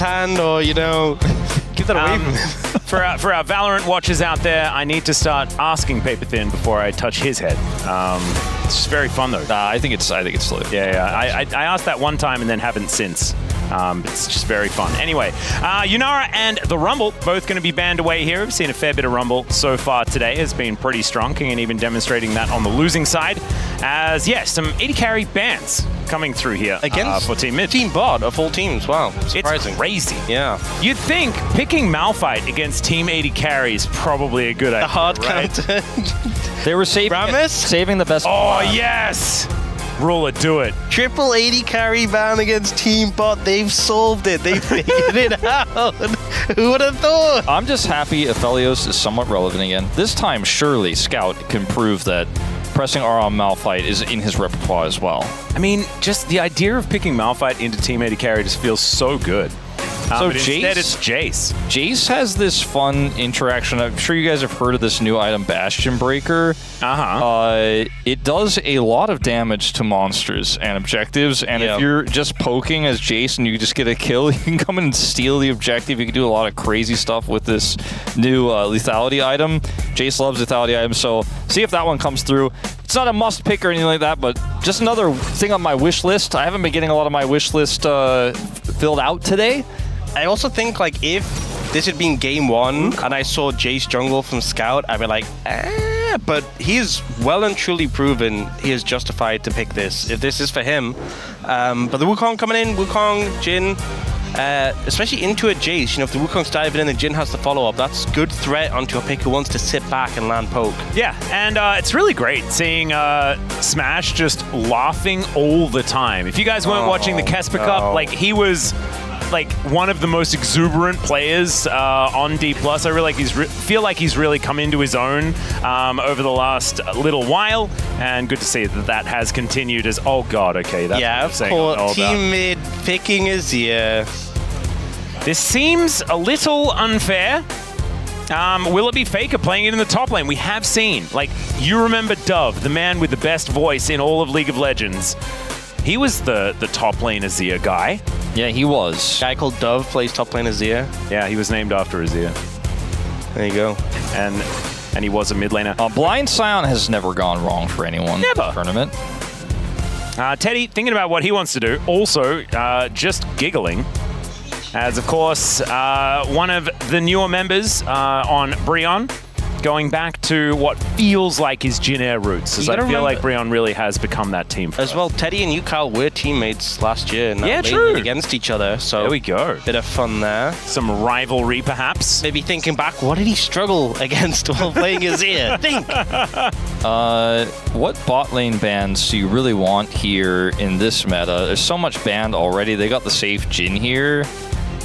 hand or, you know, keep that away from him. For our Valorant watchers out there, I need to start asking Paper Thin before I touch his head. It's just very fun though. I think it's silly. Yeah. I asked that one time and then haven't since. It's just very fun. Anyway, Yunara and the Rumble both going to be banned away here. We've seen a fair bit of Rumble so far today. Has been pretty strong, and even demonstrating that on the losing side. As, yes, some 80 carry bans coming through here against for Team Mid. Team Bot of all teams. Wow, surprising. It's crazy. Yeah. You'd think picking Malphite against Team 80 carry is probably a good idea, the hard right? counter. They were saving the best. Oh, yes! Ruler, do it. Triple 80 carry ban against Team Bot. They've solved it. They figured it out. Who would have thought? I'm just happy Aphelios is somewhat relevant again. This time, surely Scout can prove that pressing R on Malphite is in his repertoire as well. I mean, just the idea of picking Malphite into Team 80 carry just feels so good. So but instead it's Jace. Jace has this fun interaction. I'm sure you guys have heard of this new item, Bastion Breaker. It does a lot of damage to monsters and objectives, and if you're just poking as Jace and you just get a kill, you can come in and steal the objective. You can do a lot of crazy stuff with this new lethality item. Jace loves lethality items, so see if that one comes through. It's not a must pick or anything like that, but just another thing on my wish list. I haven't been getting a lot of my wish list filled out today. I also think, like, if this had been game one and I saw Jace jungle from Scout, I'd be like, but he is well and truly proven he is justified to pick this, if this is for him. But the Wukong coming in, Wukong, Jhin, especially into a Jace, you know, if the Wukong's diving in and Jhin has the follow-up, that's good threat onto a pick who wants to sit back and land poke. Yeah, and it's really great seeing Smash just laughing all the time. If you guys weren't watching the Kesper Cup, like, he was like one of the most exuberant players on D+. I really feel like he's really come into his own over the last little while, and good to see that has continued as, oh god, okay, that's yeah, what I'm of course, Team Mid picking his ear. This seems a little unfair. Will it be Faker playing it in the top lane? We have seen, like, you remember Dove, the man with the best voice in all of League of Legends. He was the top lane Azir guy. Yeah, he was. A guy called Dove plays top lane Azir. Yeah, he was named after Azir. There you go. And he was a mid laner. Blind Scion has never gone wrong for anyone. Never. In the tournament. Teddy, thinking about what he wants to do, also just giggling. As, of course, one of the newer members on Brion, going back to what feels like his Jhin Air roots, as I feel like Brion really has become that team for us. Well, Teddy and you, Kyle, were teammates last year. And yeah, true. Against each other, so there we go. Bit of fun there. Some rivalry, perhaps. Maybe thinking back, what did he struggle against while playing Azir? Think. What bot lane bans do you really want here in this meta? There's so much banned already. They got the safe Jhin here.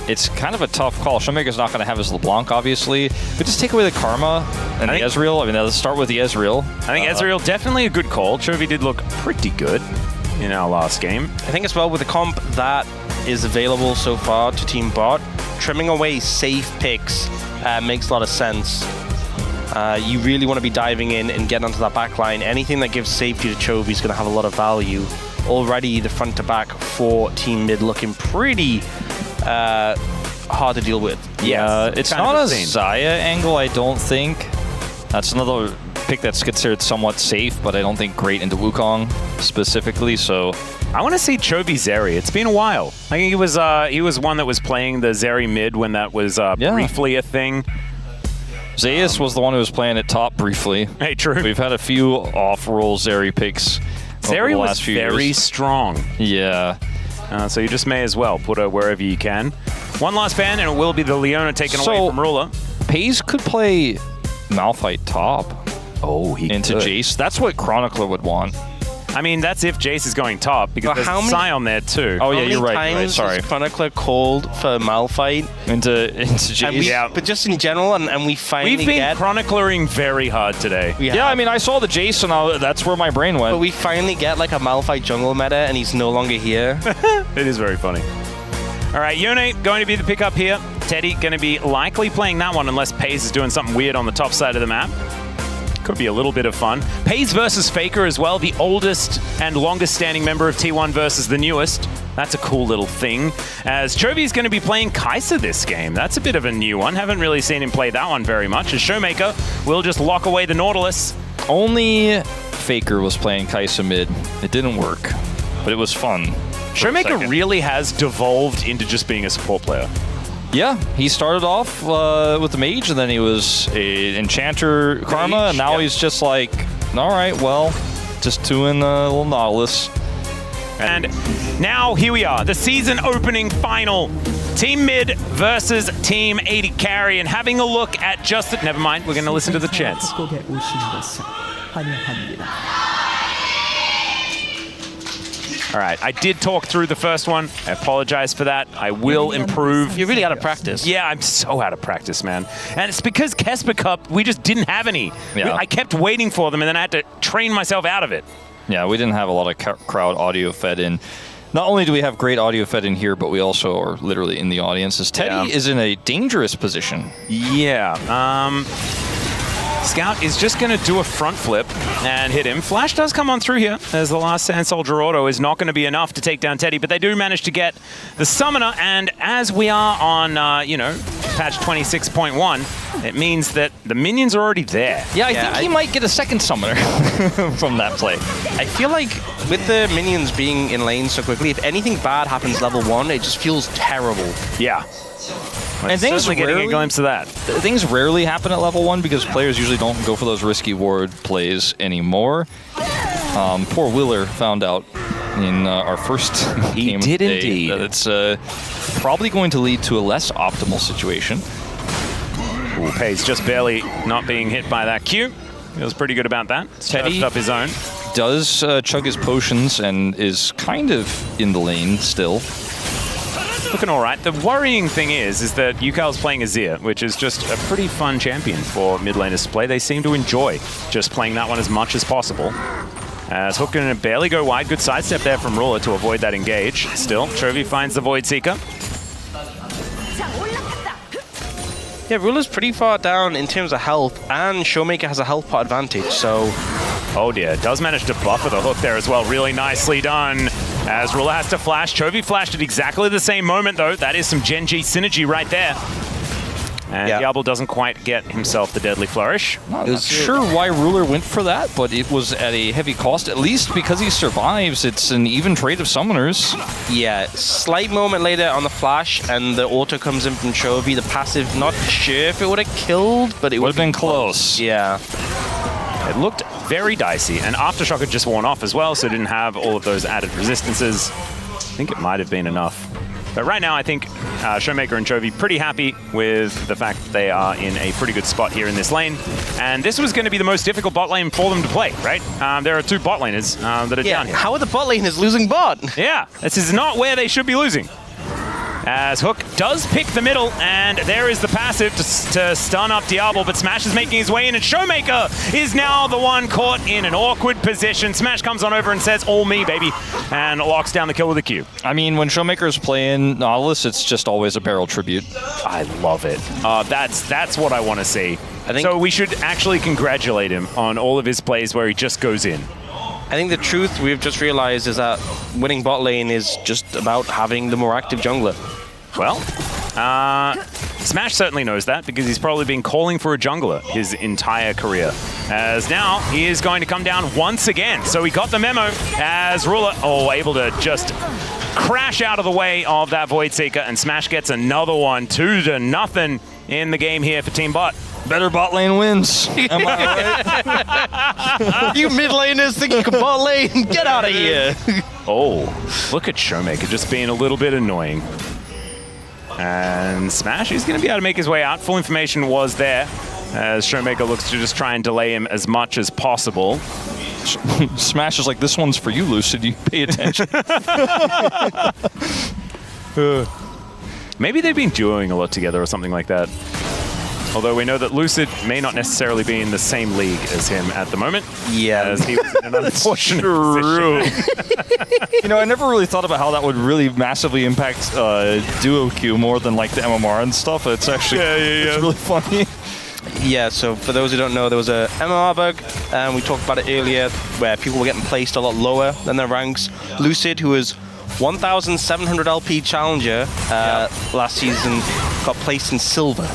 It's kind of a tough call. Showmaker's not going to have his LeBlanc, obviously. But just take away the Karma and the Ezreal. I mean, let's start with the Ezreal. I think Ezreal, definitely a good call. Chovy did look pretty good in our last game. I think as well, with the comp that is available so far to Team Bot, trimming away safe picks makes a lot of sense. You really want to be diving in and getting onto that back line. Anything that gives safety to Chovy is going to have a lot of value. Already the front to back for Team Mid looking pretty hard to deal with. Yeah, it's not a Xayah angle, I don't think. That's another pick that's considered somewhat safe, but I don't think great into Wukong specifically, so... I want to see Chovy Zeri. It's been a while. I think he was one that was playing the Zeri mid when that was briefly a thing. Zeus was the one who was playing it top briefly. Hey, true. We've had a few off-roll Zeri picks. Zeri was very strong. Yeah. So you just may as well put her wherever you can. One last ban, and it will be the Leona taken away from Ruler. Pays could play Malphite top. Oh, he into could. Jace. That's what Chronicler would want. I mean, that's if Jace is going top, because there's Scion there too. Oh yeah, you're right. How many times has Chronicler called for Malphite into Jace? Yeah, but just in general, and we finally We've been chroniclering very hard today. Yeah, I mean, I saw the Jace, and that's where my brain went. But we finally get like a Malphite jungle meta, and he's no longer here. It is very funny. All right, Yone going to be the pickup here. Teddy going to be likely playing that one unless Pace is doing something weird on the top side of the map. Could be a little bit of fun. Pace versus Faker as well, the oldest and longest standing member of T1 versus the newest. That's a cool little thing. As CHOVY's going to be playing Kai'Sa this game. That's a bit of a new one. Haven't really seen him play that one very much. As Showmaker will just lock away the Nautilus. Only FAKER was playing Kai'Sa mid. It didn't work, but it was fun. Showmaker really has devolved into just being a support player. Yeah, he started off with the mage, and then he was a enchanter Karma, and now he's just like, all right, well, just doing a little Nautilus. And now here we are, the season opening final. Team Mid versus Team 80 Carry, and having a look at just the, never mind, we're going to listen to the chants. All right, I did talk through the first one. I apologize for that. I will improve. You're really out of practice. Yeah, I'm so out of practice, man. And it's because Kesper Cup, we just didn't have any. Yeah. I kept waiting for them, and then I had to train myself out of it. Yeah, we didn't have a lot of crowd audio fed in. Not only do we have great audio fed in here, but we also are literally in the audience, as Teddy is in a dangerous position. Yeah. Scout is just going to do a front flip and hit him. Flash does come on through here, as the last Sand Soldier auto is not going to be enough to take down Teddy, but they do manage to get the Summoner, and as we are on, you know, patch 26.1, it means that the minions are already there. Yeah, I think he might get a second Summoner from that play. I feel like with the minions being in lane so quickly, if anything bad happens level 1, it just feels terrible. Yeah. And things getting a glimpse of that. Things rarely happen at level 1 because players usually don't go for those risky ward plays anymore. Poor Willer found out in our first game of the day indeed that it's probably going to lead to a less optimal situation. Ooh, Pay's just barely not being hit by that Q. Feels pretty good about that. Teddy up his own. Does chug his potions and is kind of in the lane still. Looking all right. The worrying thing is that Yukal's playing Azir, which is just a pretty fun champion for mid laners to play. They seem to enjoy just playing that one as much as possible. As Hook can barely go wide. Good sidestep there from Ruler to avoid that engage. Still, CHOVY finds the Void Seeker. Yeah, Ruler's pretty far down in terms of health, and Showmaker has a health pot advantage, so... Oh dear, does manage to buffer the hook there as well. Really nicely done. As Ruler has to flash. CHOVY flashed at exactly the same moment, though. That is some Gen G synergy right there. And Diablo doesn't quite get himself the Deadly Flourish. Not sure why Ruler went for that, but it was at a heavy cost. At least because he survives, it's an even trade of summoners. Yeah, slight moment later on the flash, and the auto comes in from CHOVY. The passive, not sure if it would have killed, but it would have been close. Yeah. It looked very dicey, and Aftershock had just worn off as well, so it didn't have all of those added resistances. I think it might have been enough. But right now, I think Showmaker and CHOVY pretty happy with the fact that they are in a pretty good spot here in this lane. And this was going to be the most difficult bot lane for them to play, right? There are two bot laners that are down here. How are the bot laners losing bot? Yeah, this is not where they should be losing. As Hook does pick the middle, and there is the passive to stun up Diablo, but Smash is making his way in, and Showmaker is now the one caught in an awkward position. Smash comes on over and says, all me, baby, and locks down the kill with a Q. I mean, when Showmaker's playing Nautilus, it's just always a barrel tribute. I love it. That's what I want to see. So we should actually congratulate him on all of his plays where he just goes in. I think the truth we've just realized is that winning bot lane is just about having the more active jungler. Well, Smash certainly knows that because he's probably been calling for a jungler his entire career. As now he is going to come down once again. So he got the memo as Ruler, able to just crash out of the way of that Void Seeker, and Smash gets another one, 2-0 in the game here for Team Bot. Better bot lane wins. Am I right? You mid laners think you can bot lane? Get out of here. Look at Showmaker just being a little bit annoying. And Smash is going to be able to make his way out. Full information was there as Showmaker looks to just try and delay him as much as possible. Smash is like, this one's for you, Lucid. You pay attention. Maybe they've been duoing a lot together or something like that. Although we know that Lucid may not necessarily be in the same league as him at the moment. Yeah. As he was in an unfortunate position. You know, I never really thought about how that would really massively impact duo queue more than like the MMR and stuff. It's actually it's really funny. Yeah, so for those who don't know, there was a MMR bug, and we talked about it earlier, where people were getting placed a lot lower than their ranks. Lucid, who was 1,700 LP challenger last season, got placed in silver.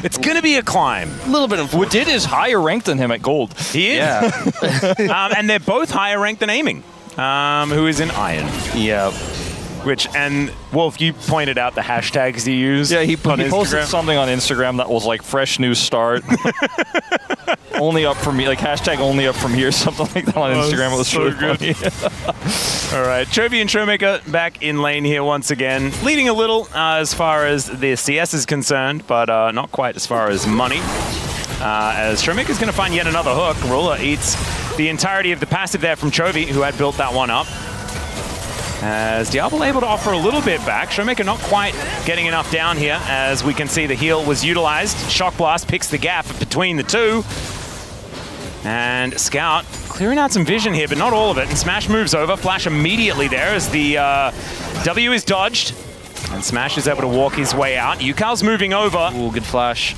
It's going to be a climb. A little bit of Woodid is higher ranked than him at gold. He is. Yeah. And they're both higher ranked than Aiming, who is in iron. Yeah. And Wolf, you pointed out the hashtags you use. Yeah, he posted something on Instagram that was like fresh new start. Only up from me, like hashtag only up from here, something like that on Instagram. It was so really funny. All right, Chovy and Showmaker back in lane here once again, leading a little as far as the CS is concerned, but not quite as far as money. As Showmaker's going to find yet another hook. Ruler eats the entirety of the passive there from Chovy, who had built that one up. As Diablo able to offer a little bit back. Showmaker not quite getting enough down here, as we can see the heal was utilized. Shock Blast picks the gap between the two. And Scout clearing out some vision here, but not all of it. And Smash moves over. Flash immediately there as the W is dodged. And Smash is able to walk his way out. Yukal's moving over. Ooh, good flash.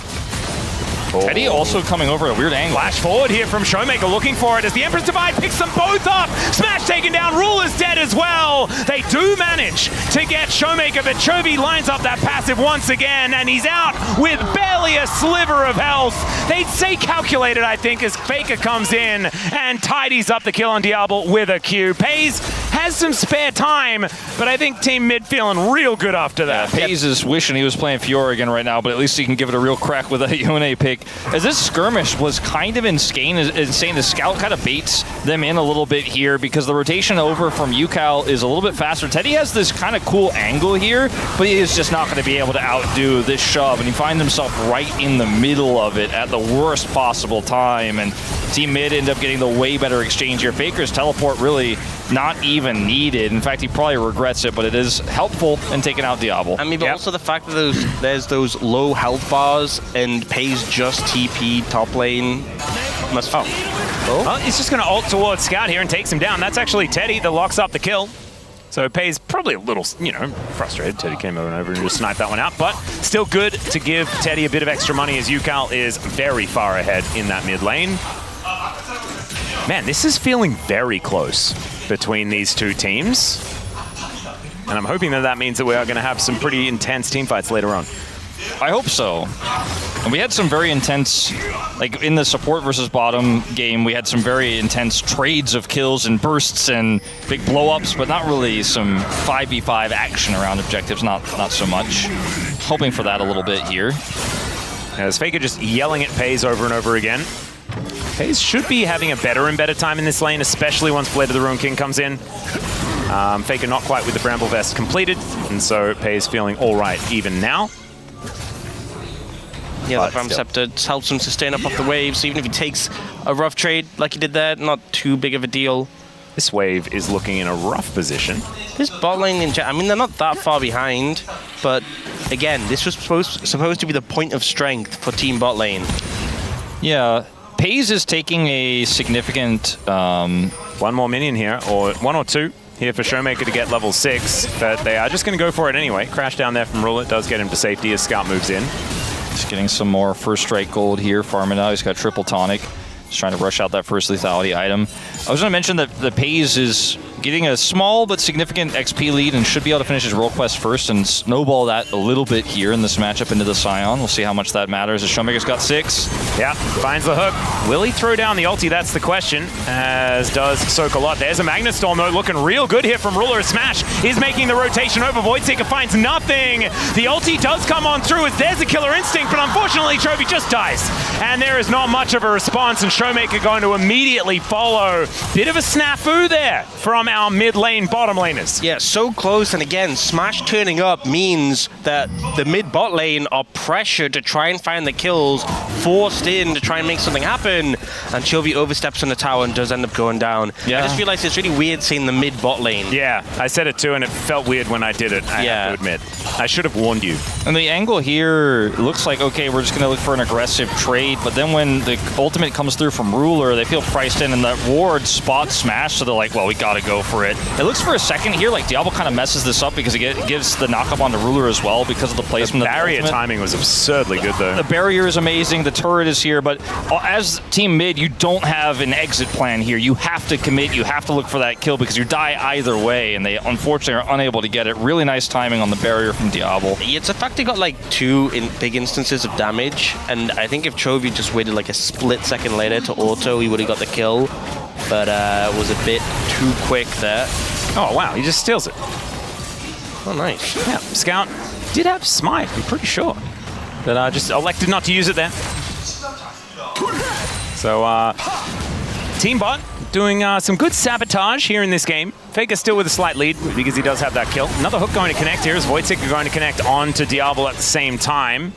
Teddy also coming over at a weird angle. Flash forward here from Showmaker, looking for it as the Emperor's Divide picks them both up. Smash taken down, Ruler's dead as well. They do manage to get Showmaker, but Chovy lines up that passive once again, and he's out with barely a sliver of health. They'd say calculated, I think, as Faker comes in and tidies up the kill on Diablo with a Q. Pays has some spare time, but I think Team Mid feeling real good after that. Pays is wishing he was playing Fiora again right now, but at least he can give it a real crack with a Yone pick. As this skirmish was kind of insane, the Scout kind of baits them in a little bit here because the rotation over from Yukal is a little bit faster. Teddy has this kind of cool angle here, but he is just not going to be able to outdo this shove, and he finds himself right in the middle of it at the worst possible time, and Team Mid end up getting the way better exchange here. Faker's teleport really not even needed. In fact, he probably regrets it, but it is helpful in taking out Diablo. I mean, but also the fact that there's those low health bars and Pays just TP top lane. Well, he's just going to ult towards Scout here and takes him down. That's actually Teddy that locks up the kill. So Pays probably a little, frustrated. Teddy came over and just sniped that one out, but still good to give Teddy a bit of extra money as Yukal is very far ahead in that mid lane. Man, this is feeling very close between these two teams. And I'm hoping that means that we are going to have some pretty intense team fights later on. I hope so. And we had some very intense, like in the support versus bottom game, we had some very intense trades of kills and bursts and big blow-ups, but not really some 5v5 action around objectives, not so much. Hoping for that a little bit here. As Faker just yelling at Pays over and over again. Pays should be having a better and better time in this lane, especially once Blade of the Ruined King comes in. Faker not quite with the Bramble Vest completed, and so Pays feeling all right even now. Yeah, the Ram Scepter helps him sustain up off the waves. Even if he takes a rough trade like he did there, not too big of a deal. This wave is looking in a rough position. This bot lane, I mean, they're not that far behind, but again, this was supposed to be the point of strength for Team Bot Lane. Yeah, Pays is taking a significant... one more minion here, or one or two here for Showmaker to get level 6, but they are just going to go for it anyway. Crash down there from Ruler does get him to safety as Scout moves in. Just getting some more first strike gold here, farming out. He's got triple tonic. Just trying to rush out that first lethality item. I was going to mention that the Pays is getting a small but significant XP lead and should be able to finish his role quest first and snowball that a little bit here in this matchup into the Scion. We'll see how much that matters as Showmaker's got 6. Yeah, finds the hook. Will he throw down the ulti? That's the question, as does Soak a lot. There's a Magnet Storm, though, looking real good here from Ruler. Smash is making the rotation over. Voidseeker finds nothing. The ulti does come on through as there's a Killer Instinct, but unfortunately, Chovy just dies. And there is not much of a response, and Showmaker going to immediately follow. Bit of a snafu there from our mid lane bottom laners. Yeah, so close, and again, Smash turning up means that the mid bot lane are pressured to try and find the kills, forced in to try and make something happen, and Chovy oversteps on the tower and does end up going down. Yeah. I just feel like it's really weird seeing the mid bot lane. Yeah, I said it too, and it felt weird when I did it, I have to admit. I should have warned you. And the angle here looks like, okay, we're just going to look for an aggressive trade, but then when the ultimate comes through from Ruler, they feel priced in, and that ward spots Smash, so they're like, well, we got to go go for it. It looks for a second here like Diablo kind of messes this up because it gives the knock-up on the Ruler as well because of the placement. The barrier timing was absurdly good, though. The barrier is amazing. The turret is here, but as Team Mid, you don't have an exit plan here. You have to commit. You have to look for that kill because you die either way, and they unfortunately are unable to get it. Really nice timing on the barrier from Diablo. It's a fact he got like 2 big instances of damage, and I think if CHOVY just waited like a split second later to auto, he would have got the kill, but was a bit too quick there. Oh, wow, he just steals it. Oh, nice. Yeah, Scout did have Smite, I'm pretty sure, but just elected not to use it there. So, Team Bot doing some good sabotage here in this game. FAKER still with a slight lead because he does have that kill. Another hook going to connect here as Wojciech going to connect onto Diablo at the same time.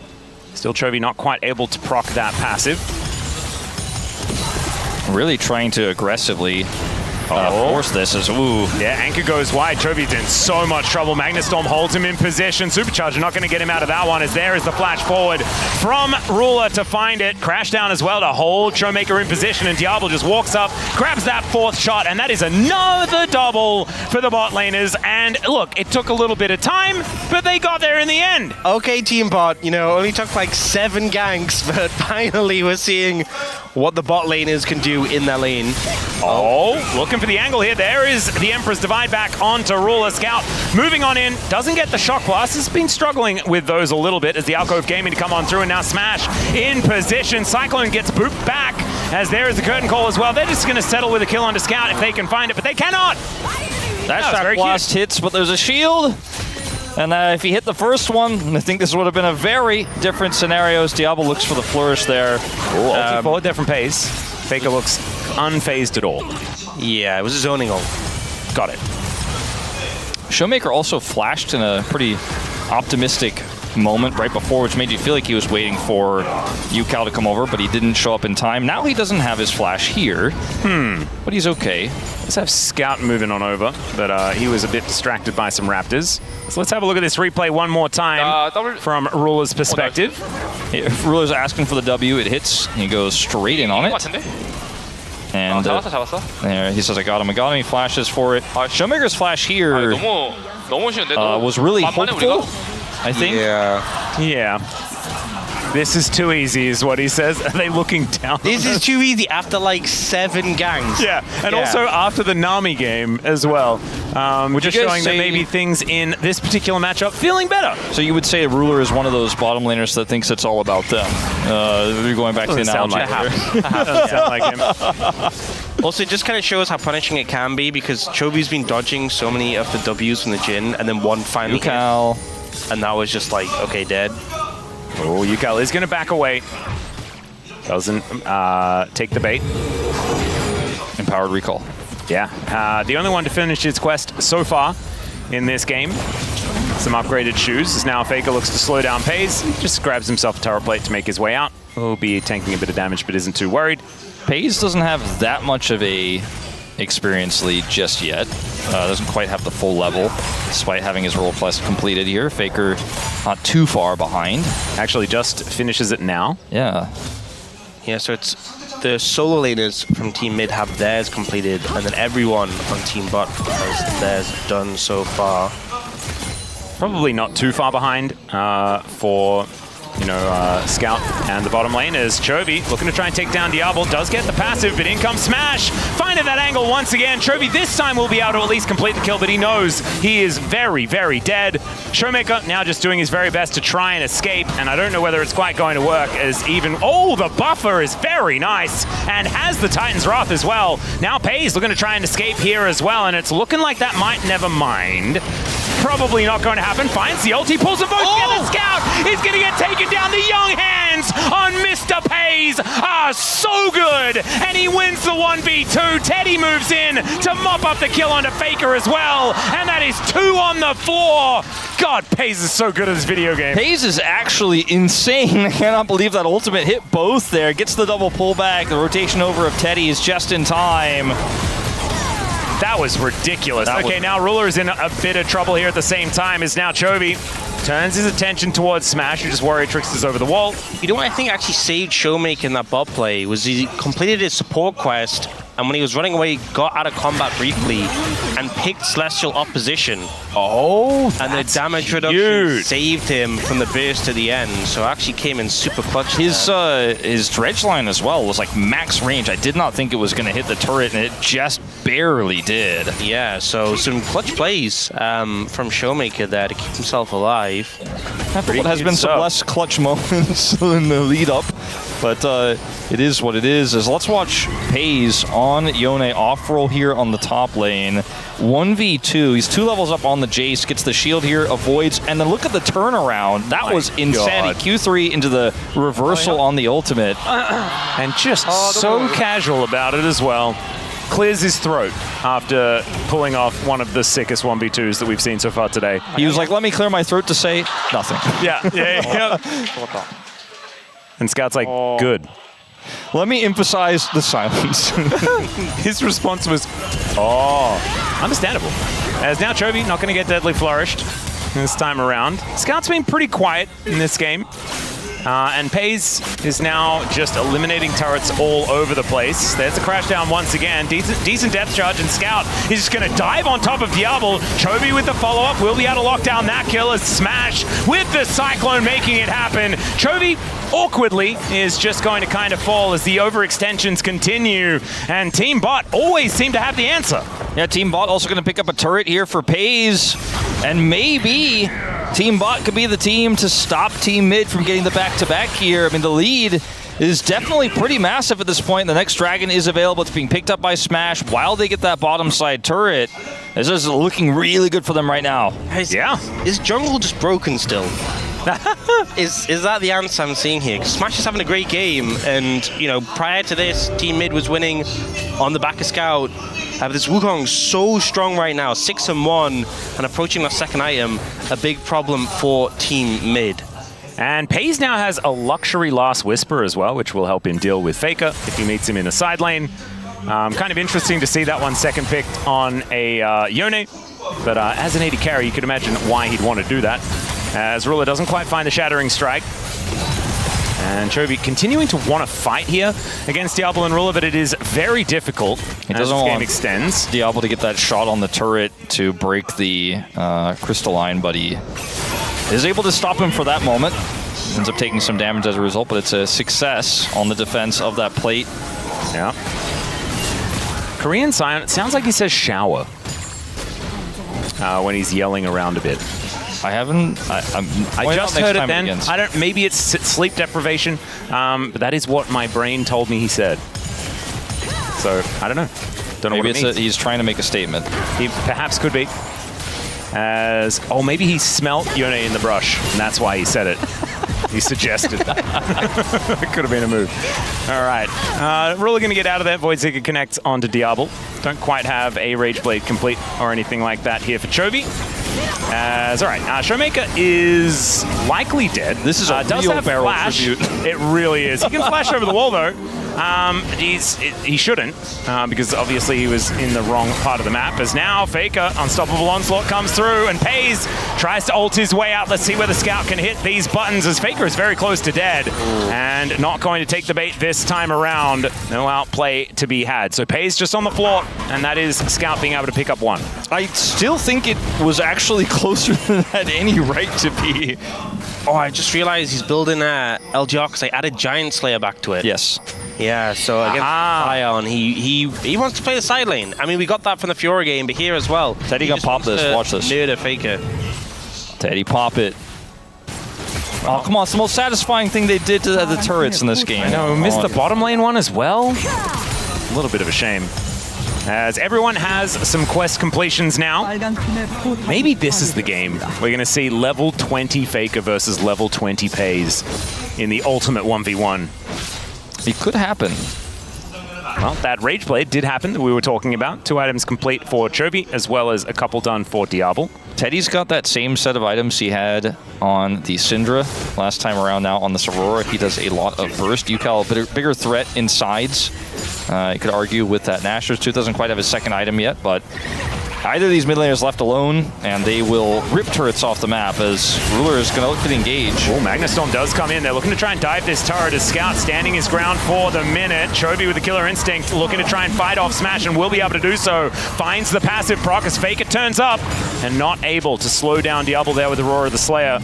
Still CHOVY not quite able to proc that passive. Really trying to aggressively force this as ooh. Yeah, Anchor goes wide. CHOVY's in so much trouble. Magnastorm holds him in position. Supercharger not going to get him out of that one as there is the flash forward from Ruler to find it. Crash down as well to hold Showmaker in position, and Diablo just walks up, grabs that 4th shot, and that is another double for the bot laners. And look, it took a little bit of time, but they got there in the end. Okay, Team Bot, you know, only took like 7 ganks, but finally we're seeing what the bot laners can do in their lane. Oh, looking for the angle here. There is the Emperor's Divide back onto Ruler. Scout moving on in. Doesn't get the shock blast. Has been struggling with those a little bit as the Alcove Gaming to come on through, and now Smash in position. Cyclone gets booped back as there is the curtain call as well. They're just going to settle with a kill onto Scout if they can find it, but they cannot. That shock blast hits, but there's a shield. And if he hit the first one, I think this would have been a very different scenario as Diablo looks for the flourish there. Ulti forward there from FaZe. FAKER looks unfazed at all. Yeah, it was a zoning ult. Got it. Showmaker also flashed in a pretty optimistic moment right before, which made you feel like he was waiting for UCal to come over, but he didn't show up in time. Now he doesn't have his flash here, but he's okay. Let's have Scout moving on over, but he was a bit distracted by some Raptors. So let's have a look at this replay one more time from Ruler's perspective. Ruler's asking for the W, it hits, he goes straight in on it. And there, he says, I got him, he flashes for it. Showmaker's flash here was really hopeful, I think. Yeah. This is too easy, is what he says. Are they looking down? This is too easy after like 7 gangs. Yeah, and also after the Nami game as well. Just showing that maybe things in this particular matchup feeling better. So you would say Ruler is one of those bottom laners that thinks it's all about them. We're going back to the analogy. Doesn't sound like him. Also, it just kind of shows how punishing it can be because CHOVY's been dodging so many of the W's from the Jhin, and then one finally hit. And that was just like, okay, dead. Oh, UCal is going to back away. Doesn't take the bait. Empowered recall. Yeah. The only one to finish his quest so far in this game. Some upgraded shoes. As now FAKER looks to slow down FaZe. He just grabs himself a turret plate to make his way out. He'll be tanking a bit of damage, but isn't too worried. FaZe doesn't have that much of a experience lead just yet. Doesn't quite have the full level, despite having his role quest completed here. FAKER not too far behind. Actually just finishes it now. Yeah. Yeah, so it's the solo laners from Team Mid have theirs completed, and then everyone on Team Bot has theirs done so far. Probably not too far behind for Scout and the bottom lane is CHOVY looking to try and take down Diablo. Does get the passive, but in comes Smash. Finding that angle once again. CHOVY this time will be able to at least complete the kill, but he knows he is very, very dead. Showmaker now just doing his very best to try and escape, and I don't know whether it's quite going to work as even... Oh, the buffer is very nice and has the Titan's Wrath as well. Now FaZe looking to try and escape here as well, and it's looking like that might never mind. Probably not going to happen. Finds the ulti, pulls them both together. Scout is going to get taken down. The young hands on Mr. FaZe are so good. And he wins the 1v2. Teddy moves in to mop up the kill onto FAKER as well. And that is 2 on the floor. God, FaZe is so good at this video game. FaZe is actually insane. I cannot believe that ultimate hit both there. Gets the double pullback. The rotation over of Teddy is just in time. That was ridiculous. Okay, now Ruler is in a bit of trouble here at the same time as now CHOVY turns his attention towards Smash, who just worried Trix is over the wall. You know what I think actually saved Showmaker in that bot play was he completed his support quest and when he was running away, got out of combat briefly and picked Celestial opposition. Oh, and the damage reduction saved him from the burst to the end, so actually came in super clutch. His dredge line as well was like max range. I did not think it was going to hit the turret, and it just barely did. Yeah, so some clutch plays from Showmaker there to keep himself alive. There has been some less clutch moments in the lead up, but it is what it is. Let's watch FaZe on Yone off roll here on the top lane. 1v2. He's 2 levels up on the Jace, gets the shield here, avoids, and then look at the turnaround. That was insanity. Q3 into the reversal on the ultimate. And just so casual about it as well. Clears his throat after pulling off one of the sickest 1v2s that we've seen so far today. He was like, let me clear my throat to say nothing. Yeah. And Scout's like, good. Let me emphasize the silence. His response was, understandable. As now CHOVY not going to get deadly flourished this time around. Scout's been pretty quiet in this game. And FaZe is now just eliminating turrets all over the place. There's a crash down once again. Decent depth charge, and Scout is just going to dive on top of Diablo. CHOVY with the follow-up will be able to lock down that kill as Smash with the Cyclone making it happen. CHOVY awkwardly is just going to kind of fall as the overextensions continue, and Team Bot always seem to have the answer. Yeah, Team Bot also going to pick up a turret here for FaZe, and maybe Team Bot could be the team to stop Team Mid from getting the back-to-back here. I mean, the lead is definitely pretty massive at this point. The next Dragon is available. It's being picked up by Smash while they get that bottom side turret. This is looking really good for them right now. Is jungle just broken still? Is that the answer I'm seeing here? Because Smash is having a great game, and you know, prior to this, Team Mid was winning on the back of Scout. This Wukong's so strong right now, 6-1, and approaching the second item, a big problem for Team Mid. And FaZe now has a luxury Last Whisper as well, which will help him deal with FAKER if he meets him in a side lane. Kind of interesting to see that one second picked on a Yone, but as an AD carry, you could imagine why he'd want to do that. As Ruler doesn't quite find the Shattering Strike. And CHOVY continuing to want to fight here against Diablo and Ruler, but it is very difficult as this game extends. Diablo to get that shot on the turret to break the crystalline, but he is able to stop him for that moment. Ends up taking some damage as a result, but it's a success on the defense of that plate. Yeah. Korean Scion, it sounds like he says shower when he's yelling around a bit. I haven't. I just heard it then. I don't. Maybe it's sleep deprivation, but that is what my brain told me he said. So I don't know. Don't know maybe what it means. He's trying to make a statement. He perhaps could be. Maybe he smelt Yone in the brush, and that's why he said it. He suggested. It could have been a move. All right. Ruler going to get out of there. Voidseeker connects onto Diablo. Don't quite have a Rage Blade complete or anything like that here for CHOVY. All right, Showmaker is likely dead. This is a does real have barrel flash. tribute. It really is. He can flash over the wall though. He shouldn't because obviously he was in the wrong part of the map. As now FAKER Unstoppable Onslaught comes through and FaZe tries to ult his way out. Let's see where the Scout can hit these buttons as FAKER is very close to dead and not going to take the bait this time around. No outplay to be had. So FaZe just on the floor, and that is Scout being able to pick up one. I still think it was actually closer than it had any right to be. Oh, I just realized he's building a LGR because I added Giant Slayer back to it. Yes. Yeah, so against Ion, he wants to play the side lane. I mean, we got that from the Fiora game, but here as well. Teddy gonna pop this. Watch this. Murder FAKER. Teddy, pop it. Oh, come on. It's the most satisfying thing they did to the turrets in this game. I know. We missed the bottom lane one as well. A little bit of a shame. As everyone has some quest completions now. Maybe this is the game. We're going to see level 20 FAKER versus level 20 FaZe in the ultimate 1v1. It could happen. Well, that Rage Blade did happen that we were talking about. 2 items complete for CHOVY, as well as a couple done for Diablo. Teddy's got that same set of items he had on the Syndra last time around. Now on the Aurora, he does a lot of burst. UCal, a bigger threat in sides. You could argue with that Nashor's tooth. Doesn't quite have his second item yet, but Either of these mid laners left alone, and they will rip turrets off the map as Ruler is going to look for the engage. Oh, Magnastorm does come in. They're looking to try and dive this turret as Scout standing his ground for the minute. CHOVY with the killer instinct looking to try and fight off Smash and will be able to do so. Finds the passive proc as FAKER turns up and not able to slow down Diablo there with Aurora the Slayer.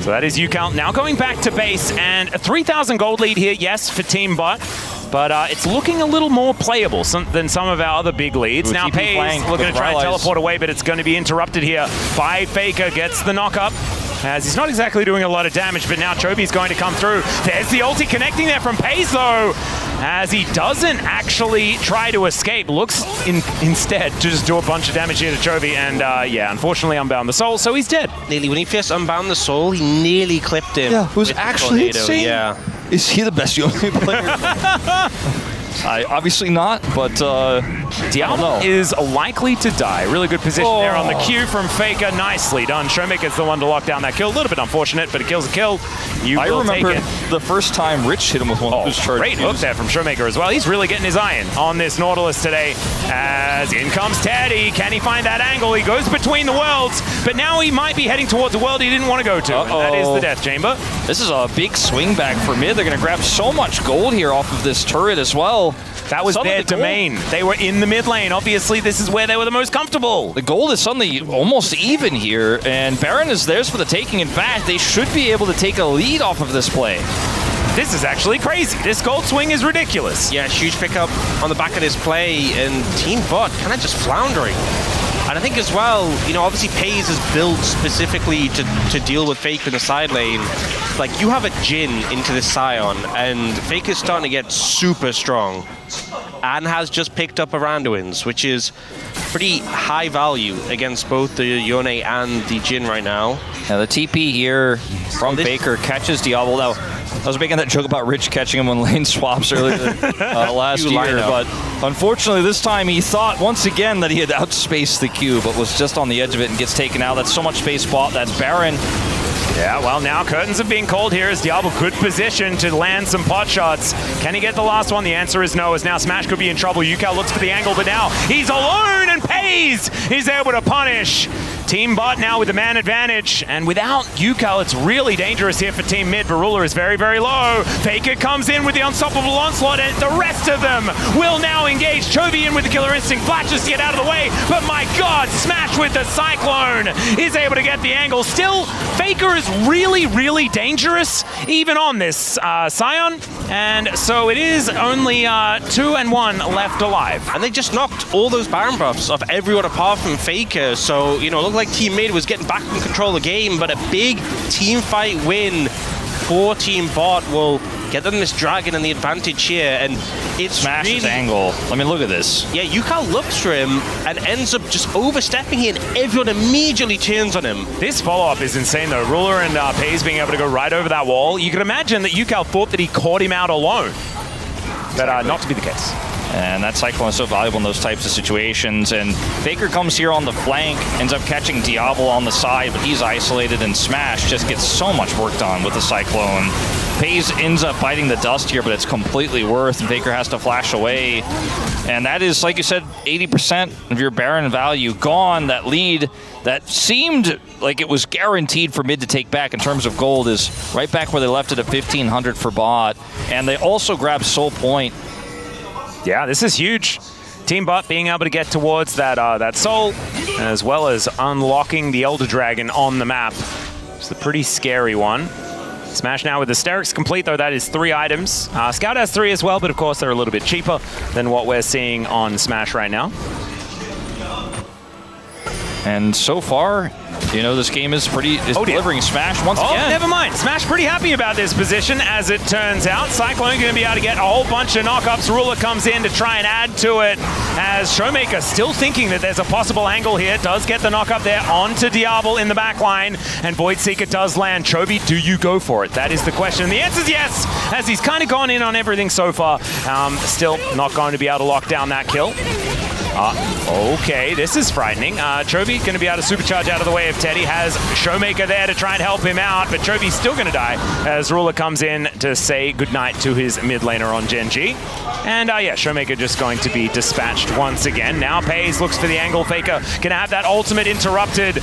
So that is UCal now going back to base, and a 3,000 gold lead here, yes, for Team Bot. But it's looking a little more playable than some of our other big leads. Ooh, now Pays looking to try and teleport away, but it's going to be interrupted here by FAKER. Gets the knock-up, as he's not exactly doing a lot of damage, but now CHOVY's going to come through. There's the ulti connecting there from Pays, though, as he doesn't actually try to escape. Looks instead to just do a bunch of damage here to CHOVY, and yeah, unfortunately unbound the soul, so he's dead. Nearly, when he first unbound the soul, he nearly clipped him. Yeah, it was actually insane. Yeah. Is he the best Yone player? Obviously not, but Diablo is likely to die. Really good position there on the Q from FAKER. Nicely done. Showmaker's the one to lock down that kill. A little bit unfortunate, but it kills a kill. I remember the first time Rich hit him with one of those charges. Great hook there from Showmaker as well. He's really getting his iron on this Nautilus today. As in comes Teddy. Can he find that angle? He goes between the worlds, but now he might be heading towards a world he didn't want to go to. And that is the Death Chamber. This is a big swing back for mid. They're going to grab so much gold here off of this turret as well. That was their domain. They were in the mid lane. Obviously, this is where they were the most comfortable. The gold is suddenly almost even here, and Baron is theirs for the taking. In fact, they should be able to take a lead off of this play. This is actually crazy. This gold swing is ridiculous. Yeah, huge pickup on the back of this play, and Team Bot kind of just floundering. And I think as well, you know, obviously Pays is built specifically to deal with FAKER in the side lane. Like, you have a Jhin into this Scion, and FAKER's starting to get super strong. And has just picked up a Randuin's, which is pretty high value against both the Yone and the Jhin right now. Now the TP here from FAKER catches Diablo. Now, I was making that joke about Rich catching him on lane swaps earlier last year, but unfortunately this time he thought once again that he had outspaced the Q, but was just on the edge of it and gets taken out. That's so much space bought. That's Baron. Yeah, well, now curtains are being called here as Diablo good position to land some pot shots. Can he get the last one? The answer is no, as now Smash could be in trouble. UCal looks for the angle, but now he's alone, and Pays is able to punish. Team Bot now with the man advantage, and without UCal, it's really dangerous here for Team Mid. Barula is very, very low. FAKER comes in with the unstoppable onslaught, and the rest of them will now engage. CHOVY in with the killer instinct, flashes to get out of the way, but my God, Smash with the Cyclone is able to get the angle. Still, FAKER is really, really dangerous, even on this Scion, and so it is only 2 and 1 left alive. And they just knocked all those Baron buffs off everyone apart from FAKER, so, you know, it looked like Team Mid was getting back in control of the game, but a big team fight win for Team Bot will get them this dragon and the advantage here, and it's Smash's angle. I mean, look at this. Yeah, UCal looks for him and ends up just overstepping here, and everyone immediately turns on him. This follow-up is insane, though. Ruler and Pays being able to go right over that wall. You can imagine that UCal thought that he caught him out alone, but not to be the case. And that Cyclone is so valuable in those types of situations. And FAKER comes here on the flank, ends up catching Diablo on the side, but he's isolated, and Smash just gets so much work done with the Cyclone. Pays ends up biting the dust here, but it's completely worth, and FAKER has to flash away. And that is, like you said, 80% of your Baron value gone. That lead that seemed like it was guaranteed for Mid to take back in terms of gold is right back where they left it at 1,500 for Bot. And they also grabbed Soul Point. Yeah, this is huge. Team Bot being able to get towards that soul, as well as unlocking the Elder Dragon on the map. It's a pretty scary one. Smash now with the Hysterics complete, though that is 3 items. Scout has 3 as well, but of course they're a little bit cheaper than what we're seeing on Smash right now. And so far, you know, this game is delivering Smash once again. Oh, never mind. Smash pretty happy about this position, as it turns out. Cyclone going to be able to get a whole bunch of knockups. Ruler comes in to try and add to it, as Showmaker still thinking that there's a possible angle here. Does get the knockup there onto Diablo in the back line, and Void Seeker does land. CHOVY, do you go for it? That is the question. The answer is yes, as he's kind of gone in on everything so far. Still not going to be able to lock down that kill. Okay, this is frightening. CHOVY going to be able to supercharge out of the way of Teddy. Has Showmaker there to try and help him out, but CHOVY's still going to die as Ruler comes in to say goodnight to his mid laner on Gen.G. And yeah, Showmaker just going to be dispatched once again. Now FaZe looks for the angle. FAKER going to have that ultimate interrupted.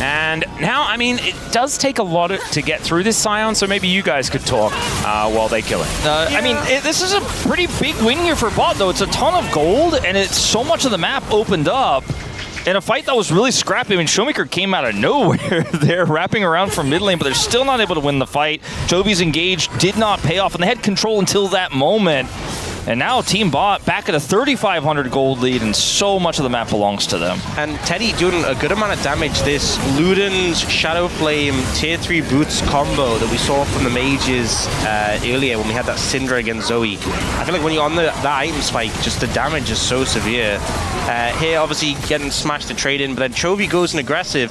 And now, I mean, it does take a lot to get through this Scion, so maybe you guys could talk while they kill it. I mean, this is a pretty big win here for bot, though. It's a ton of gold, and it's so much of the map opened up. In a fight that was really scrappy. I mean, Showmaker came out of nowhere. They're wrapping around from mid lane, but they're still not able to win the fight. CHOVY's engaged did not pay off, and they had control until that moment. And now Team Bot back at a 3,500 gold lead, and so much of the map belongs to them. And Teddy doing a good amount of damage. This Luden's Shadow Flame tier 3 boots combo that we saw from the mages earlier when we had that Syndra against Zoe. I feel like when you're on that item spike, just the damage is so severe. Here, obviously, getting smashed to trade in, but then CHOVY goes in aggressive.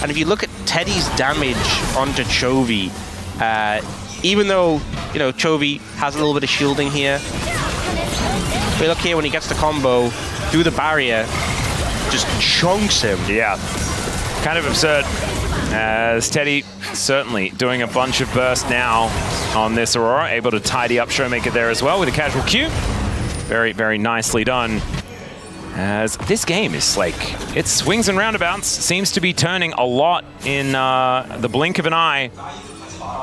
And if you look at Teddy's damage onto CHOVY, even though, you know, CHOVY has a little bit of shielding here, we look here when he gets the combo through the barrier, just chunks him. Yeah, kind of absurd. As Teddy certainly doing a bunch of burst now on this Aurora, able to tidy up Showmaker there as well with a casual Q. Very, very nicely done. As this game is like, it swings and roundabouts, seems to be turning a lot in the blink of an eye.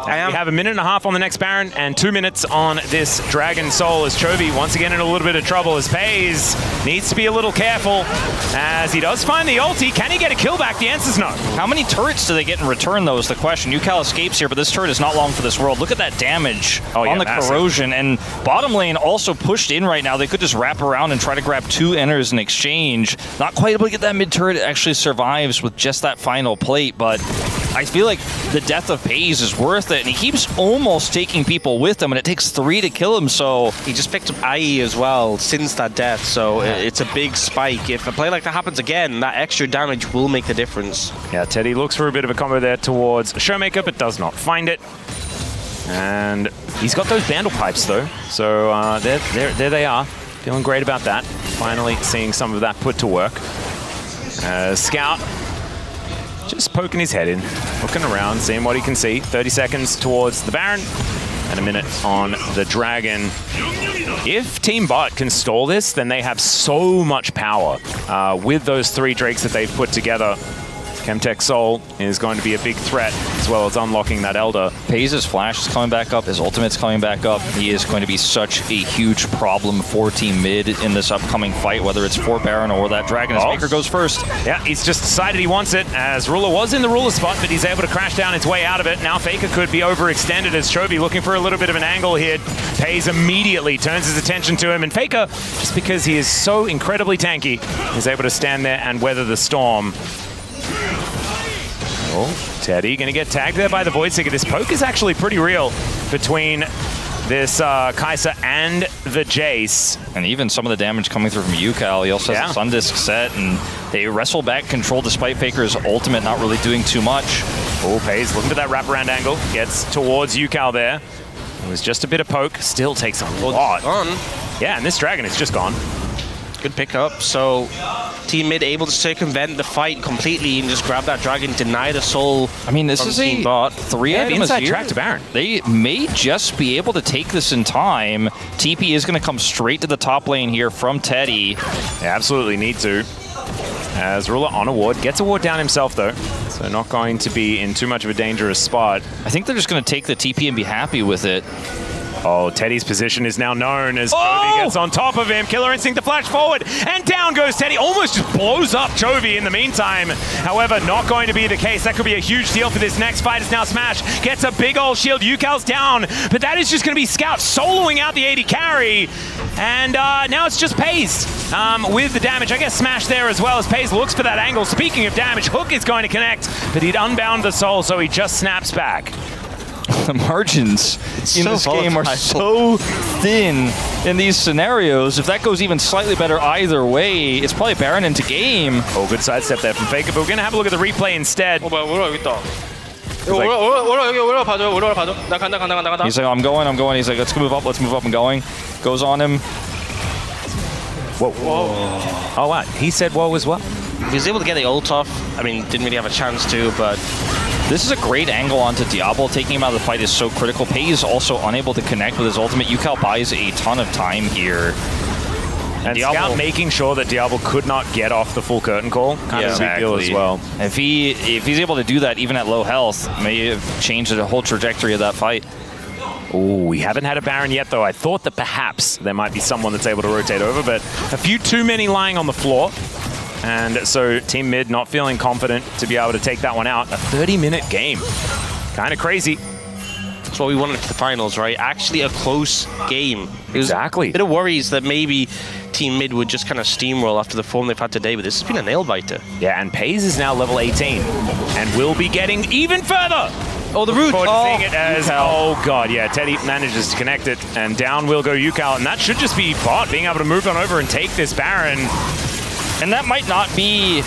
We have a minute and a half on the next Baron and 2 minutes on this Dragon Soul as CHOVY once again in a little bit of trouble as FaZe needs to be a little careful as he does find the ulti. Can he get a kill back? The answer's no. How many turrets do they get in return, though, is the question. UCal escapes here, but this turret is not long for this world. Look at that damage on the massive corrosion. And bottom lane also pushed in right now. They could just wrap around and try to grab 2 enters in exchange. Not quite able to get that mid turret. It actually survives with just that final plate, but I feel like the death of FaZe is worth it, and he keeps almost taking people with him, and it takes 3 to kill him, so... He just picked up IE as well since that death, so it's a big spike. If a play like that happens again, that extra damage will make the difference. Yeah, Teddy looks for a bit of a combo there towards Showmaker, but does not find it. And he's got those Vandal Pipes, though, so there they are. Feeling great about that. Finally seeing some of that put to work. Scout just poking his head in, looking around, seeing what he can see. 30 seconds towards the Baron, and a minute on the Dragon. If Team Bot can stall this, then they have so much power with those 3 Drakes that they've put together. Chemtech Soul is going to be a big threat, as well as unlocking that Elder. FaZe's flash is coming back up, his ultimate's coming back up. He is going to be such a huge problem for Team Mid in this upcoming fight, whether it's for Baron or that Dragon. As FAKER goes first. Yeah, he's just decided he wants it, as Ruler was in the Ruler spot, but he's able to crash down his way out of it. Now FAKER could be overextended as CHOVY looking for a little bit of an angle here. FaZe immediately turns his attention to him, and FAKER, just because he is so incredibly tanky, is able to stand there and weather the storm. Oh, Teddy gonna get tagged there by the Voidseeker. This poke is actually pretty real between this Kai'Sa and the Jace. And even some of the damage coming through from UCal. He also has a Sundisk set, and they wrestle back control despite FAKER's ultimate not really doing too much. Oh, FaZe looking for that wraparound angle. Gets towards UCal there. It was just a bit of poke. Still takes a lot. Yeah, and this Dragon is just gone. Good pickup. So Team Mid able to circumvent the fight completely and just grab that Dragon, deny the soul. I mean, this is a 3-item inside track to Baron. They may just be able to take this in time. TP is going to come straight to the top lane here from Teddy. They absolutely need to. As Ruler on a ward, gets a ward down himself though, so not going to be in too much of a dangerous spot. I think they're just going to take the TP and be happy with it. Oh, Teddy's position is now known as CHOVY gets on top of him. Killer Instinct to flash forward, and down goes Teddy. Almost just blows up CHOVY in the meantime. However, not going to be the case. That could be a huge deal for this next fight. It's now Smash gets a big old shield. UCal's down, but that is just going to be Scout soloing out the AD carry. And now it's just FaZe with the damage. I guess Smash there as well as FaZe looks for that angle. Speaking of damage, Hook is going to connect, but he'd unbound the soul, so he just snaps back. The margins in this game are so thin in these scenarios. If that goes even slightly better either way, it's probably Baron into game. Oh, good sidestep there from FAKER, but we're going to have a look at the replay instead. He's like, I'm going. He's like, let's move up and going. Goes on him. Whoa. Oh, wow. He said whoa as well. He was able to get the ult off. I mean, didn't really have a chance to, but... This is a great angle onto Diablo. Taking him out of the fight is so critical. Pei is also unable to connect with his ultimate. UCAL buys a ton of time here. And Diablo making sure that Diablo could not get off the full curtain call. Kind of a big deal as well. If he's able to do that even at low health, may have changed the whole trajectory of that fight. Oh, we haven't had a Baron yet, though. I thought that perhaps there might be someone that's able to rotate over, but a few too many lying on the floor. And so Team Mid not feeling confident to be able to take that one out. A 30-minute game. Kind of crazy. That's what we wanted for the finals, right? Actually a close game. Exactly. A bit of worries that maybe Team Mid would just kind of steamroll after the form they've had today, but this has been a nail-biter. Yeah, and Pei is now level 18 and will be getting even further. Oh, the root! Seeing it as, oh god, yeah, Teddy manages to connect it, and down will go UCAL, and that should just be Bot being able to move on over and take this Baron. And that might not be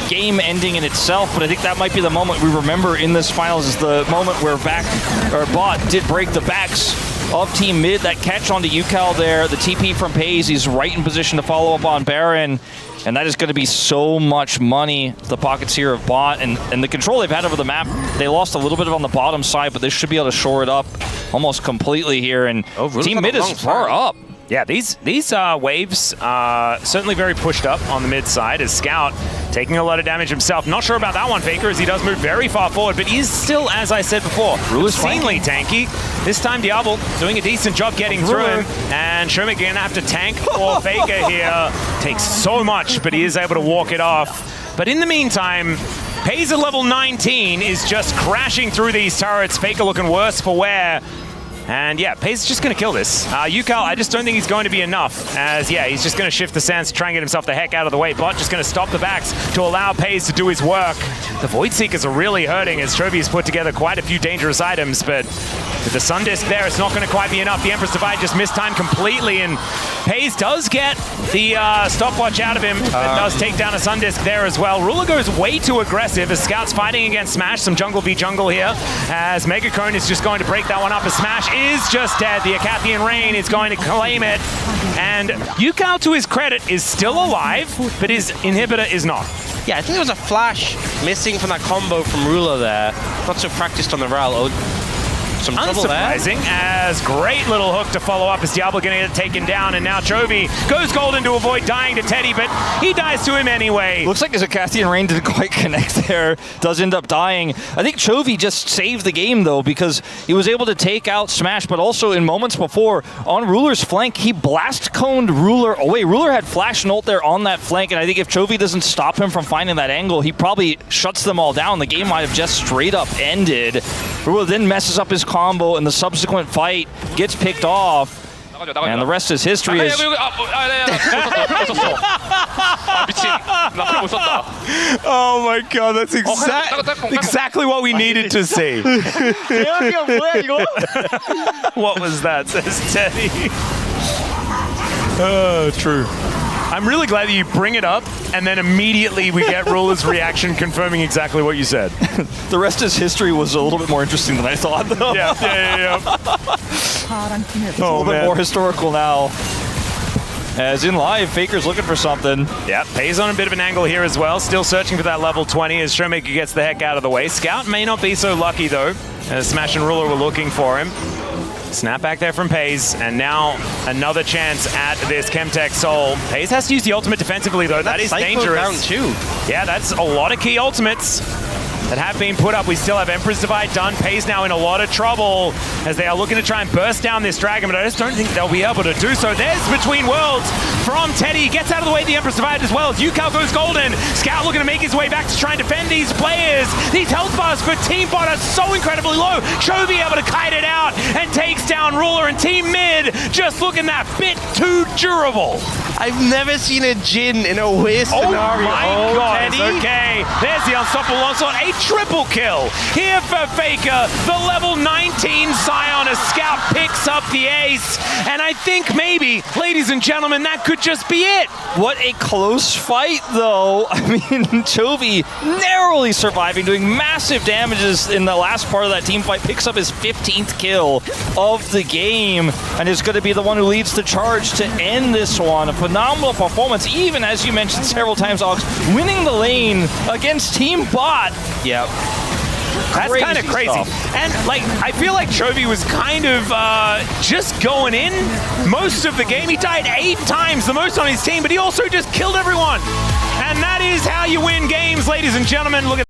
game ending in itself, but I think that might be the moment we remember in this finals is the moment where Bot did break the backs of Team Mid. That catch onto UCAL there, the TP from Pei, he's right in position to follow up on Baron. And that is going to be so much money to the pockets here of Bot. And the control they've had over the map, they lost a little bit on the bottom side, but they should be able to shore it up almost completely here. And Team Mid is far up. Yeah, these waves are certainly very pushed up on the mid side as Scout taking a lot of damage himself. Not sure about that one, Faker, as he does move very far forward, but he's still, as I said before, obscenely tanky. This time Diablo doing a decent job getting through him, and CHOVY gonna have to tank for Faker here. Takes so much, but he is able to walk it off. But in the meantime, Pei's at level 19 is just crashing through these turrets. Faker looking worse for wear. And yeah, Pei's just going to kill this. UCAL, I just don't think he's going to be enough. As yeah, he's just going to shift the sands to try and get himself the heck out of the way. Bot just going to stop the backs to allow Pei's to do his work. The Void Seekers are really hurting as CHOVY has put together quite a few dangerous items, but with the Sun Disc there, it's not going to quite be enough. The Empress Divide just missed time completely, and Pei's does get the stopwatch out of him. It does take down a Sun Disc there as well. Ruler goes way too aggressive as Scout's fighting against Smash. Some jungle v jungle here, as Mega Cone is just going to break that one up as Smash is just dead. The Acathian Rain is going to claim it, and UCAL, to his credit, is still alive, but his inhibitor is not. Yeah, I think there was a flash missing from that combo from Ruler there. Not so practiced on the Ral. Some trouble there. Unsurprising, as great little hook to follow up as Diablo gonna get taken down, and now CHOVY goes golden to avoid dying to Teddy, but he dies to him anyway. Looks like his Acathian Rain didn't quite connect there. Does end up dying. I think CHOVY just saved the game though, because he was able to take out Smash, but also in moments before, on Ruler's flank, he blast coned Ruler away. Ruler had flash and ult there on that flank, and I think if CHOVY doesn't stop him from finding that angle, he probably shuts them all down. The game might have just straight up ended. Ruler then messes up his combo, and the subsequent fight gets picked off. And the rest is history. Oh my god, that's exactly what we needed to see. What was that, says Teddy. Oh, true. I'm really glad that you bring it up, and then immediately we get Ruler's reaction confirming exactly what you said. The rest is history was a little bit more interesting than I thought, though. Yeah. It's a little bit more historical now. As in live, Faker's looking for something. Yeah, Pei's on a bit of an angle here as well. Still searching for that level 20 as Showmaker gets the heck out of the way. Scout may not be so lucky, though, as Smash and Ruler were looking for him. Snap back there from Pei's, and now another chance at this Chemtech Soul. Pei's has to use the ultimate defensively, though. That is dangerous. Round two. Yeah, that's a lot of key ultimates that have been put up. We still have Emperor's Divide done. Pei's now in a lot of trouble as they are looking to try and burst down this dragon, but I just don't think they'll be able to do so. There's Between Worlds from Teddy. Gets out of the way the Emperor's Divide as well as UCAL goes golden. Scout looking to make his way back to try and defend these players. These health bars for Team Bot are so incredibly low. CHOVY able to kite it out and takes down Ruler, and Team Mid just looking that bit too durable. I've never seen a Jhin in a weird scenario. Oh my god, Teddy. okay. There's the unstoppable onslaught. triple kill here for FAKER. The level 19 Scion as Scout picks up the ace. And I think maybe, ladies and gentlemen, that could just be it. What a close fight, though. I mean, CHOVY narrowly surviving, doing massive damages in the last part of that team fight, picks up his 15th kill of the game, and is going to be the one who leads the charge to end this one. A phenomenal performance, even as you mentioned several times, Ox, winning the lane against Team Bot. Yep. That's kind of crazy. Stuff. And like, I feel like CHOVY was kind of just going in most of the game. He died 8 times, the most on his team, but he also just killed everyone. And that is how you win games, ladies and gentlemen. Look at